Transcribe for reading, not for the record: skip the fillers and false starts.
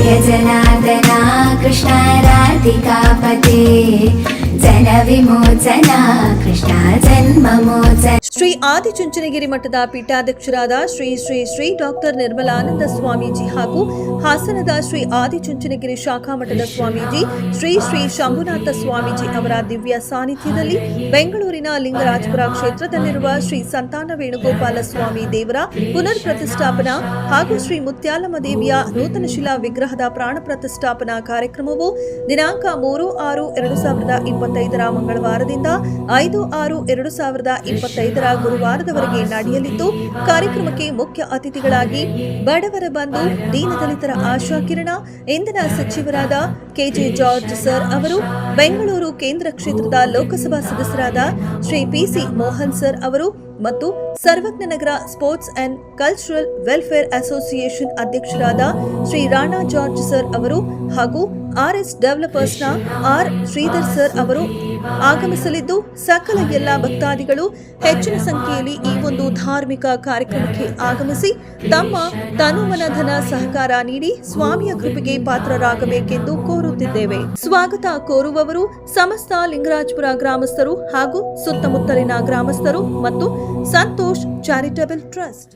जय जनार्दना कृष्ण राधिकापते जन विमोचना कृष्ण जन्ममोचन। ಶ್ರೀ ಆದಿಚುಂಚನಗಿರಿ ಮಠದ ಪೀಠಾಧ್ಯಕ್ಷರಾದ ಶ್ರೀ ಶ್ರೀ ಶ್ರೀ ಡಾಕ್ಟರ್ ನಿರ್ಮಲಾನಂದ ಸ್ವಾಮೀಜಿ ಹಾಗೂ ಹಾಸನದ ಶ್ರೀ ಆದಿಚುಂಚನಗಿರಿ ಶಾಖಾ ಮಠದ ಸ್ವಾಮೀಜಿ ಶ್ರೀ ಶ್ರೀ ಶಂಭುನಾಥ ಸ್ವಾಮೀಜಿ ಅವರ ದಿವ್ಯ ಸಾನ್ನಿಧ್ಯದಲ್ಲಿ ಬೆಂಗಳೂರಿನ ಲಿಂಗರಾಜಪುರ ಕ್ಷೇತ್ರದಲ್ಲಿರುವ ಶ್ರೀ ಸಂತಾನ ವೇಣುಗೋಪಾಲ ಸ್ವಾಮಿ ದೇವರ ಪುನರ್ ಪ್ರತಿಷ್ಠಾಪನಾ ಹಾಗೂ ಶ್ರೀ ಮುತ್ಯಾಲಮ್ಮ ದೇವಿಯ ನೂತನ ಶಿಲಾ ವಿಗ್ರಹದ ಪ್ರಾಣ ಪ್ರತಿಷ್ಠಾಪನಾ ಕಾರ್ಯಕ್ರಮವು ದಿನಾಂಕ 3/6/2025 ಮಂಗಳವಾರದಿಂದ 5/6/2025 ಗುರುವಾರದವರೆಗೆ ನಡೆಯಲಿದ್ದು, ಕಾರ್ಯಕ್ರಮಕ್ಕೆ ಮುಖ್ಯ ಅತಿಥಿಗಳಾಗಿ ಬಡವರ ಬಂಧು ದೀನದಲಿತರ ಆಶಾಕಿರಣ ಇಂಧನ ಸಚಿವರಾದ ಕೆಜೆ ಜಾರ್ಜ್ ಸರ್ ಅವರು, ಬೆಂಗಳೂರು ಕೇಂದ್ರ ಕ್ಷೇತ್ರದ ಲೋಕಸಭಾ ಸದಸ್ಯರಾದ ಶ್ರೀ ಪಿಸಿ ಮೋಹನ್ ಸರ್ ಅವರು ಮತ್ತು Sarvajna Nagar sports and cultural welfare association ಅಧ್ಯಕ್ಷರಾದ ಶ್ರೀ ರಾಣಾ ಜಾರ್ಜ್ ಸರ್ ಅವರು ಹಾಗೂ ಆರ್ಎಸ್ ಡೆವಲಪರ್ಸ್ನ ಆರ್ ಶ್ರೀಧರ್ ಸರ್ ಅವರು ಆಗಮಿಸಲಿದ್ದು, ಸಕಲ ಎಲ್ಲಾ ಭಕ್ತಾದಿಗಳು ಹೆಚ್ಚಿನ ಸಂಖ್ಯೆಯಲ್ಲಿ ಈ ಒಂದು ಧಾರ್ಮಿಕ ಕಾರ್ಯಕ್ರಮಕ್ಕೆ ಆಗಮಿಸಿ ತಮ್ಮ ತನುಮನ ಧನ ಸಹಕಾರ ನೀಡಿ ಸ್ವಾಮಿಯ ಕೃಪೆಗೆ ಪಾತ್ರರಾಗಬೇಕೆಂದು ಕೋರುತ್ತಿದ್ದೇವೆ. ಸ್ವಾಗತ ಕೋರುವವರು ಸಮಸ್ತ ಲಿಂಗರಾಜಪುರ ಗ್ರಾಮಸ್ಥರು ಹಾಗೂ ಸುತ್ತಮುತ್ತಲಿನ ಗ್ರಾಮಸ್ಥರು ಮತ್ತು ಸಂತೋಷ್ ಚಾರಿಟಬಲ್ ಟ್ರಸ್ಟ್.